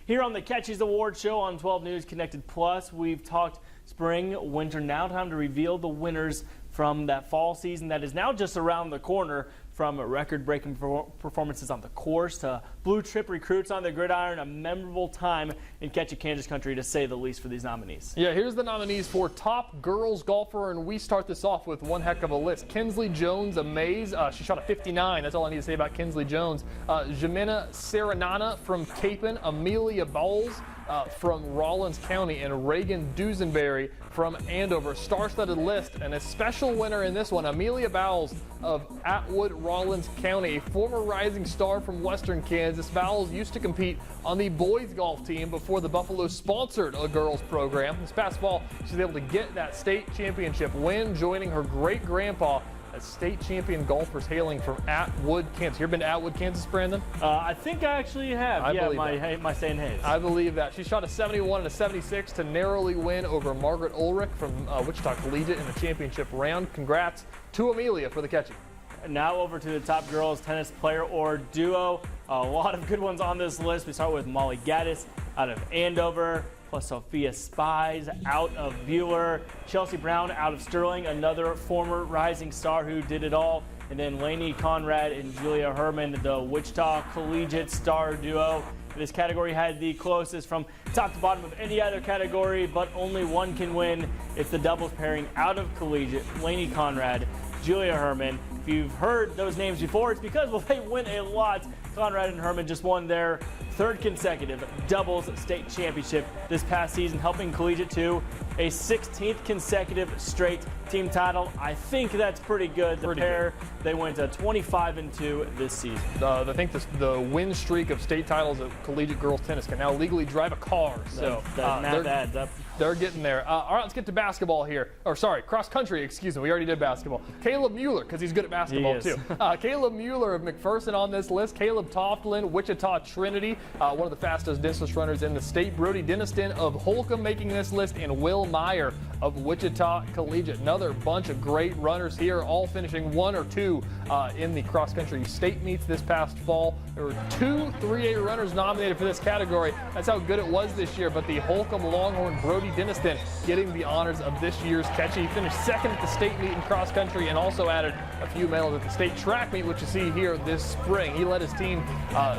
Here on the Catchy's Award Show on 12 News Connected Plus, we've talked spring, winter, now time to reveal the winners from that fall season that is now just around the corner. From record-breaking performances on the course to blue chip recruits on the gridiron, a memorable time in Catchy, Kansas country, to say the least, for these nominees. Yeah, here's the nominees for top girls golfer, and we start this off with one heck of a list. Kinsley Jones, amaze. She shot a 59. That's all I need to say about Kinsley Jones. Jimena Serenana from Capon, Amelia Bowles from Rawlins County, and Reagan Dusenberry from Andover. Star-studded list, and a special winner in this one, Amelia Bowles of Atwood, Rawlins County, a former rising star from Western Kansas. Bowles used to compete on the boys golf team before the Buffaloes sponsored a girls program. This past fall, she was able to get that state championship win, joining her great-grandpa as state champion golfers hailing from Atwood, Kansas. You ever been to Atwood, Kansas, Brandon? I think I actually have. My St. Hayes. I believe that. She shot a 71 and a 76 to narrowly win over Margaret Ulrich from Wichita Collegiate in the championship round. Congrats to Amelia for the Catchy. Now over to the top girls tennis player or duo. A lot of good ones on this list. We start with Molly Gaddis out of Andover, plus Sophia Spies out of Bueller, Chelsea Brown out of Sterling, another former rising star who did it all, and then Lainey Conrad and Julia Herman, the Wichita Collegiate star duo. This category had the closest from top to bottom of any other category, but only one can win. It's the doubles pairing out of Collegiate, Lainey Conrad, Julia Herman. If you've heard those names before, it's because, well, they win a lot. Conrad and Herman just won their third consecutive doubles state championship this past season, helping Collegiate to a 16th consecutive straight team title. I think that's pretty good. The pair, they went 25-2 this season. I think the win streak of state titles of collegiate girls tennis can now legally drive a car. So that adds up. They're getting there. All right, let's get to basketball here. Or sorry, cross country, excuse me. We already did basketball. Caleb Mueller, because he's good at basketball too. Caleb Mueller of McPherson on this list. Caleb Toftlin, Wichita Trinity, one of the fastest distance runners in the state. Brody Denniston of Holcomb making this list, and Will Meyer of Wichita Collegiate. Another bunch of great runners here, all finishing 1 or 2 in the cross country state meets this past fall. There were 2 3A runners nominated for this category. That's how good it was this year, but the Holcomb Longhorn Brody Denniston getting the honors of this year's Catchy. He finished second at the state meet in cross country and also added a few medals at the state track meet, which you see here this spring. He led his team,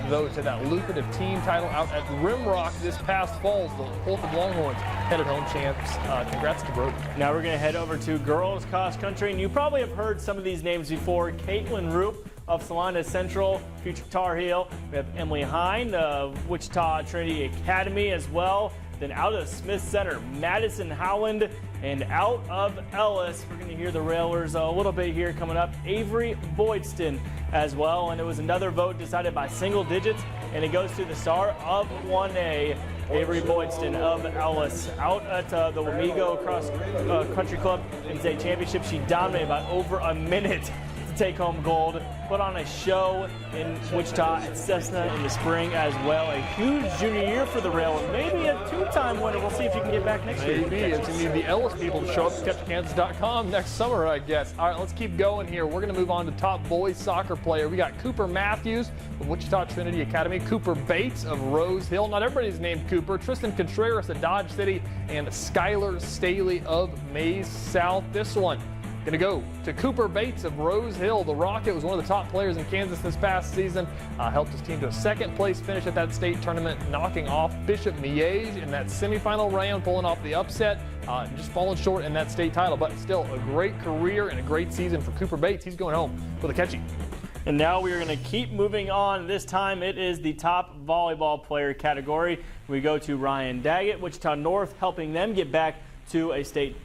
though, to that lucrative team title out at Rimrock this past fall. The Holcomb Longhorns headed home champs. Congrats to Brody. Now we're going to head over to girls cross country, and you probably have heard some of these names before. Caitlin Roop of Salina Central, future Tar Heel. We have Emily Hine of Wichita Trinity Academy as well. Then out of Smith Center, Madison Howland, and out of Ellis, we're going to hear the Railers a little bit here coming up, Avery Boydston as well. And it was another vote decided by single digits, and it goes to the star of 1A, Avery Boydston of Ellis. Out at the Wamego Cross Country Club in state championship, she dominated by over a minute to take home gold. Put on a show in Wichita at Cessna in the spring as well. A huge junior year for the Rail, and maybe a 2-time winner. We'll see if you can get back next year. Maybe. It's going to need the Ellis people to show up at CatchyKansas.com next summer, I guess. All right, let's keep going here. We're going to move on to top boys soccer player. We got Cooper Matthews of Wichita Trinity Academy, Cooper Bates of Rose Hill. Not everybody's named Cooper. Tristan Contreras of Dodge City, and Skylar Staley of Maize South. This one going to go to Cooper Bates of Rose Hill. The Rocket was one of the top players in Kansas this past season. Helped his team to a second-place finish at that state tournament, knocking off Bishop Miege in that semifinal round, pulling off the upset, just falling short in that state title. But still a great career and a great season for Cooper Bates. He's going home with a Catchy. And now we are going to keep moving on. This time it is the top volleyball player category. We go to Ryan Daggett, Wichita North, helping them get back to a state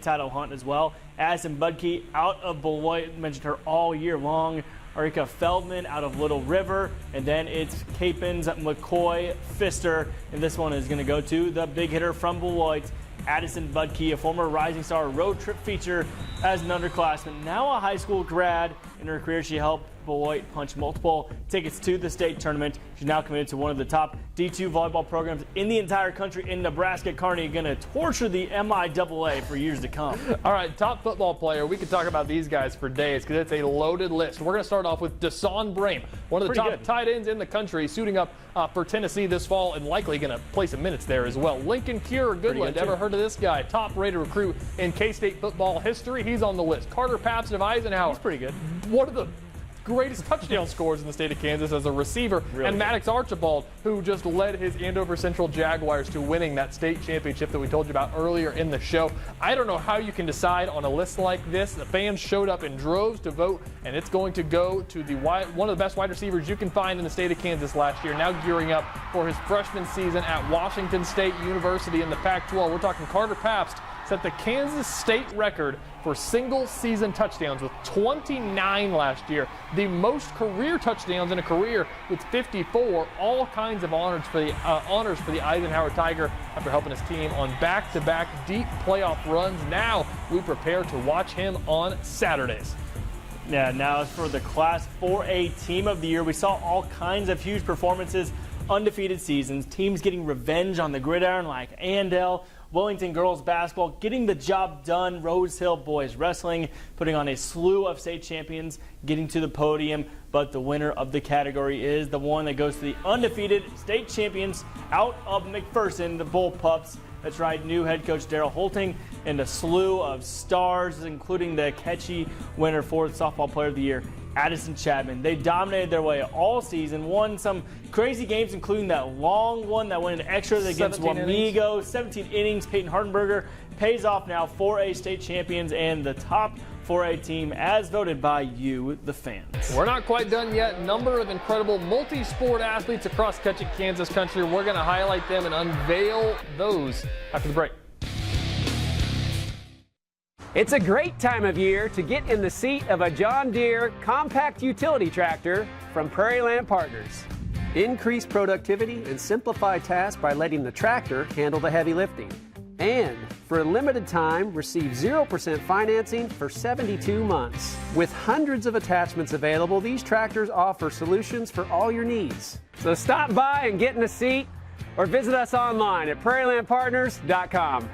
title hunt as well. Addison Budke out of Beloit, mentioned her all year long. Arika Feldman out of Little River, and then it's Capen's McCoy Pfister, and this one is going to go to the big hitter from Beloit, Addison Budke, a former Rising Star road trip feature as an underclassman, now a high school grad, In her career, she helped Beloit punch multiple tickets to the state tournament. She's now committed to one of the top D2 volleyball programs in the entire country in Nebraska. Kearney going to torture the MIAA for years to come. All right, top football player. We could talk about these guys for days because it's a loaded list. We're going to start off with Deson Brame, one of the top tight ends in the country, suiting up for Tennessee this fall and likely going to play some minutes there as well. Lincoln Goodland, ever heard of this guy? Top-rated recruit in K-State football history. He's on the list. Carter Papst of Eisenhower. He's pretty good. One of the greatest touchdown scorers in the state of Kansas as a receiver. And Maddox Archibald, who just led his Andover Central Jaguars to winning that state championship that we told you about earlier in the show. I don't know how you can decide on a list like this. The fans showed up in droves to vote, and it's going to go to one of the best wide receivers you can find in the state of Kansas last year, now gearing up for his freshman season at Washington State University in the Pac-12. We're talking Carter Papst set the Kansas State record for single-season touchdowns with 29 last year. The most career touchdowns in a career with 54. All kinds of honors for the Eisenhower Tiger after helping his team on back-to-back deep playoff runs. Now we prepare to watch him on Saturdays. Yeah, now for the Class 4A Team of the Year, we saw all kinds of huge performances, undefeated seasons, teams getting revenge on the gridiron like Andale, Wellington girls basketball getting the job done, Rose Hill boys wrestling putting on a slew of state champions, getting to the podium, but the winner of the category is the one that goes to the undefeated state champions out of McPherson, the Bull Pups. That's right, new head coach Daryl Holting and a slew of stars, including the Catchy winner for softball player of the year, Addison Chapman. They dominated their way all season, won some crazy games, including that long one that went in extra against Wamego. 17 innings. Peyton Hardenberger pays off now. 4A state champions and the top 4A team as voted by you, the fans. We're not quite done yet. Number of incredible multi-sport athletes across Catchy, Kansas country. We're going to highlight them and unveil those after the break. It's a great time of year to get in the seat of a John Deere compact utility tractor from Prairie Land Partners. Increase productivity and simplify tasks by letting the tractor handle the heavy lifting. And for a limited time, receive 0% financing for 72 months. With hundreds of attachments available, these tractors offer solutions for all your needs. So stop by and get in the seat or visit us online at prairielandpartners.com.